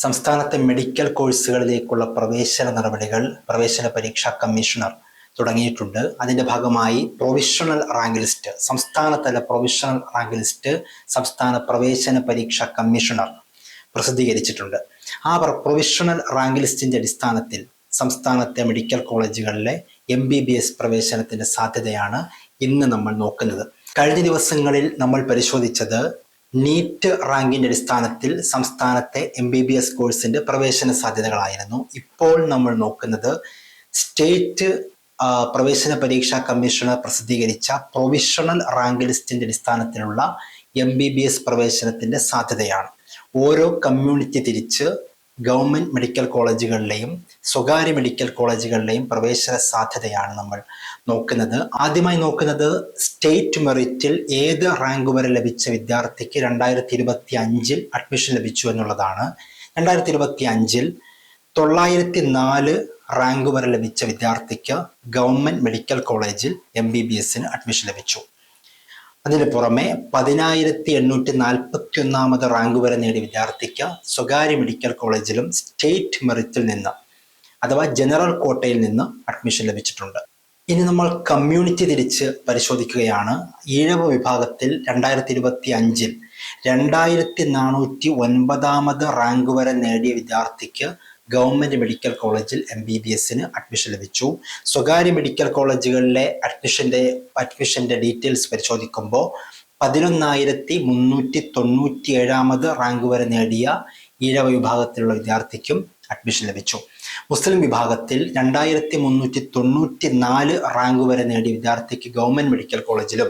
സംസ്ഥാനത്തെ മെഡിക്കൽ കോഴ്സുകളിലേക്കുള്ള പ്രവേശന നടപടികൾ പ്രവേശന പരീക്ഷാ കമ്മീഷണർ തുടങ്ങിയിട്ടുണ്ട്. അതിൻ്റെ ഭാഗമായി പ്രൊവിഷണൽ റാങ്ക് ലിസ്റ്റ്, സംസ്ഥാനതല പ്രൊവിഷണൽ റാങ്ക് ലിസ്റ്റ് സംസ്ഥാന പ്രവേശന പരീക്ഷാ കമ്മീഷണർ പ്രസിദ്ധീകരിച്ചിട്ടുണ്ട്. ആ പ്രൊവിഷണൽ റാങ്ക് ലിസ്റ്റിന്റെ അടിസ്ഥാനത്തിൽ സംസ്ഥാനത്തെ മെഡിക്കൽ കോളേജുകളിലെ MBBS പ്രവേശനത്തിന്റെ സാധ്യതയാണ് ഇന്ന് നമ്മൾ നോക്കുന്നത്. കഴിഞ്ഞ ദിവസങ്ങളിൽ നമ്മൾ പരിശോധിച്ചത് നീറ്റ് റാങ്കിന്റെ അടിസ്ഥാനത്തിൽ സംസ്ഥാനത്തെ MBBS കോഴ്സിന്റെ പ്രവേശന സാധ്യതകളായിരുന്നു. ഇപ്പോൾ നമ്മൾ നോക്കുന്നത് സ്റ്റേറ്റ് പ്രവേശന പരീക്ഷാ കമ്മീഷണർ പ്രസിദ്ധീകരിച്ച പ്രൊവിഷണൽ റാങ്ക് ലിസ്റ്റിന്റെ അടിസ്ഥാനത്തിലുള്ള MBBS പ്രവേശനത്തിന്റെ സാധ്യതയാണ്. ഓരോ കമ്മ്യൂണിറ്റി തിരിച്ച് ഗവൺമെന്റ് മെഡിക്കൽ കോളേജുകളിലെയും സ്വകാര്യ മെഡിക്കൽ കോളേജുകളിലെയും പ്രവേശന സാധ്യതയാണ് നമ്മൾ നോക്കുന്നത്. ആദ്യമായി നോക്കുന്നത് സ്റ്റേറ്റ് മെറിറ്റിൽ ഏത് റാങ്ക് വരെ ലഭിച്ച വിദ്യാർത്ഥിക്ക് 2025 അഡ്മിഷൻ ലഭിച്ചു എന്നുള്ളതാണ്. 2025 904 റാങ്ക് വരെ ലഭിച്ച വിദ്യാർത്ഥിക്ക് ഗവൺമെന്റ് മെഡിക്കൽ കോളേജിൽ MBBSന് അഡ്മിഷൻ ലഭിച്ചു. അതിന് പുറമെ 10,841 റാങ്ക് വരെ നേടിയ വിദ്യാർത്ഥിക്ക് സ്വകാര്യ മെഡിക്കൽ കോളേജിലും സ്റ്റേറ്റ് മെറിറ്റിൽ നിന്ന് അഥവാ ജനറൽ കോട്ടയിൽ നിന്ന് അഡ്മിഷൻ ലഭിച്ചിട്ടുണ്ട്. ഇനി നമ്മൾ കമ്മ്യൂണിറ്റി തിരിച്ച് പരിശോധിക്കുകയാണ്. ഈഴവ വിഭാഗത്തിൽ 2025 2409 റാങ്ക് വരെ നേടിയ വിദ്യാർത്ഥിക്ക് ഗവൺമെന്റ് മെഡിക്കൽ കോളേജിൽ MBBSന് അഡ്മിഷൻ ലഭിച്ചു. സ്വകാര്യ മെഡിക്കൽ കോളേജുകളിലെ അഡ്മിഷന്റെ ഡീറ്റെയിൽസ് പരിശോധിക്കുമ്പോൾ 11,397 റാങ്ക് വരെ നേടിയ ഈഴവ വിഭാഗത്തിലുള്ള വിദ്യാർത്ഥിക്കും അഡ്മിഷൻ ലഭിച്ചു. മുസ്ലിം വിഭാഗത്തിൽ 2394 റാങ്ക് വരെ നേടിയ വിദ്യാർത്ഥിക്ക് ഗവൺമെന്റ് മെഡിക്കൽ കോളേജിലും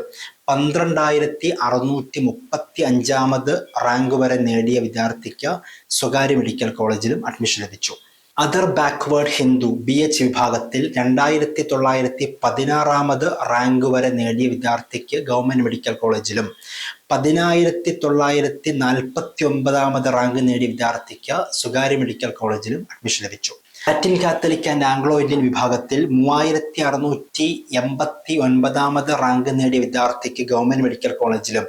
12,635 റാങ്ക് വരെ നേടിയ വിദ്യാർത്ഥിക്ക് സ്വകാര്യ മെഡിക്കൽ കോളേജിലും അഡ്മിഷൻ ലഭിച്ചു. അതർ ബാക്ക്വേർഡ് ഹിന്ദു BH വിഭാഗത്തിൽ 2916 റാങ്ക് വരെ നേടിയ വിദ്യാർത്ഥിക്ക് ഗവൺമെന്റ് മെഡിക്കൽ കോളേജിലും 10,949 റാങ്ക് നേടിയ വിദ്യാർത്ഥിക്ക് സ്വകാര്യ മെഡിക്കൽ കോളേജിലും അഡ്മിഷൻ ലഭിച്ചു. Latin Catholic and Anglo Indian വിഭാഗത്തിൽ 3689 റാങ്ക് നേടിയ വിദ്യാർത്ഥിക്ക് ഗവൺമെന്റ് മെഡിക്കൽ കോളേജിലും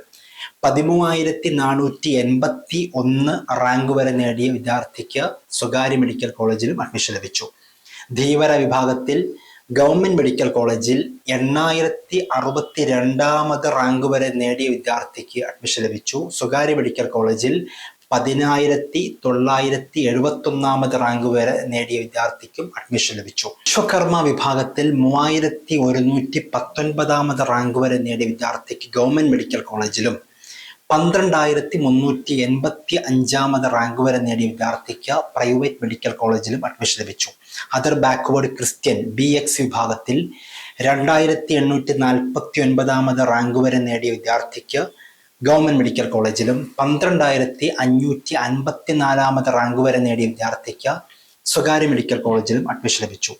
13,481 റാങ്ക് വരെ നേടിയ വിദ്യാർത്ഥിക്ക് സ്വകാര്യ മെഡിക്കൽ കോളേജിലും അഡ്മിഷൻ ലഭിച്ചു. ധീവര വിഭാഗത്തിൽ ഗവൺമെന്റ് മെഡിക്കൽ കോളേജിൽ 8,062 റാങ്ക് വരെ നേടിയ വിദ്യാർത്ഥിക്ക് അഡ്മിഷൻ ലഭിച്ചു. സ്വകാര്യ മെഡിക്കൽ കോളേജിൽ 10,971 റാങ്ക് വരെ നേടിയ വിദ്യാർത്ഥിക്കും അഡ്മിഷൻ ലഭിച്ചു. വിശ്വകർമ്മ വിഭാഗത്തിൽ 3119 റാങ്ക് വരെ നേടിയ വിദ്യാർത്ഥിക്ക് ഗവൺമെന്റ് മെഡിക്കൽ കോളേജിലും 12,385 റാങ്ക് വരെ നേടിയ വിദ്യാർത്ഥിക്ക് പ്രൈവറ്റ് മെഡിക്കൽ കോളേജിലും അഡ്മിഷൻ ലഭിച്ചു. അതർ ബാക്ക്വേർഡ് ക്രിസ്ത്യൻ BX വിഭാഗത്തിൽ 2849 റാങ്ക് വരെ നേടിയ വിദ്യാർത്ഥിക്ക് ഗവൺമെന്റ് മെഡിക്കൽ കോളേജിലും 12,554 റാങ്ക് വരെ നേടിയ വിദ്യാർത്ഥിക്ക് സ്വകാര്യ മെഡിക്കൽ കോളേജിലും അഡ്മിഷൻ ലഭിച്ചു.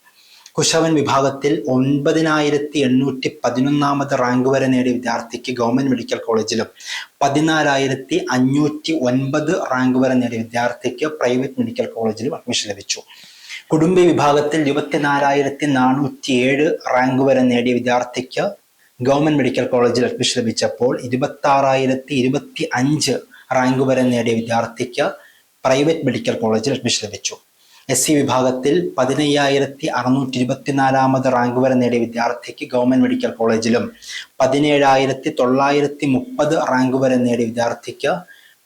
കുശവൻ വിഭാഗത്തിൽ 9,811 റാങ്ക് വരെ നേടിയ വിദ്യാർത്ഥിക്ക് ഗവൺമെന്റ് മെഡിക്കൽ കോളേജിലും 14,509 റാങ്ക് വരെ നേടിയ വിദ്യാർത്ഥിക്ക് പ്രൈവറ്റ് മെഡിക്കൽ കോളേജിലും അഡ്മിഷൻ ലഭിച്ചു. കുടുംബി വിഭാഗത്തിൽ 24,407 റാങ്ക് വരെ നേടിയ വിദ്യാർത്ഥിക്ക് ഗവൺമെന്റ് മെഡിക്കൽ കോളേജിൽ അഡ്മിഷൻ ലഭിച്ചപ്പോൾ 26,025 റാങ്ക് വരെ നേടിയ വിദ്യാർത്ഥിക്ക് പ്രൈവറ്റ് മെഡിക്കൽ കോളേജിൽ അഡ്മിഷൻ ലഭിച്ചു. SC വിഭാഗത്തിൽ 15,624 റാങ്ക് വരെ നേടിയ വിദ്യാർത്ഥിക്ക് ഗവൺമെന്റ് മെഡിക്കൽ കോളേജിലും 17,930 റാങ്ക് വരെ നേടിയ വിദ്യാർത്ഥിക്ക്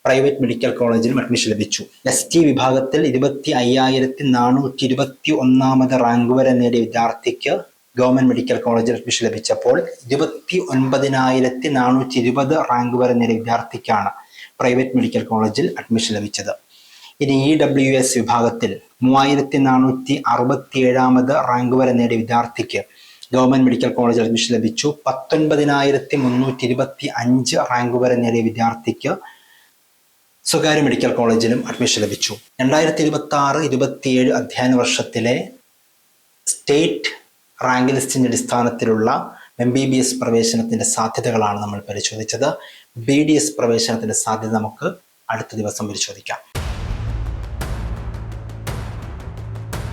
പ്രൈവറ്റ് മെഡിക്കൽ കോളേജിലും അഡ്മിഷൻ ലഭിച്ചു. ST വിഭാഗത്തിൽ 25,421 റാങ്ക് വരെ നേടിയ വിദ്യാർത്ഥിക്ക് ഗവൺമെന്റ് മെഡിക്കൽ കോളേജിൽ അഡ്മിഷൻ ലഭിച്ചപ്പോൾ 29,420 റാങ്ക് വരെ നേടിയ വിദ്യാർത്ഥിക്കാണ് പ്രൈവറ്റ് മെഡിക്കൽ കോളേജിൽ അഡ്മിഷൻ ലഭിച്ചത്. ഇനി EWS വിഭാഗത്തിൽ 3,467 റാങ്ക് വരെ നേടിയ വിദ്യാർത്ഥിക്ക് ഗവൺമെന്റ് മെഡിക്കൽ കോളേജിൽ അഡ്മിഷൻ ലഭിച്ചു. 19,325 റാങ്ക് വരെ നേടിയ വിദ്യാർത്ഥിക്ക് സ്വകാര്യ മെഡിക്കൽ കോളേജിലും അഡ്മിഷൻ ലഭിച്ചു. 2026-27 അധ്യയന വർഷത്തിലെ സ്റ്റേറ്റ് റാങ്ക് ലിസ്റ്റിന്റെ അടിസ്ഥാനത്തിലുള്ള MBBS പ്രവേശനത്തിന്റെ സാധ്യതകളാണ് നമ്മൾ പരിശോധിച്ചത്. BDS പ്രവേശനത്തിന്റെ സാധ്യത നമുക്ക് അടുത്ത ദിവസം പരിശോധിക്കാം.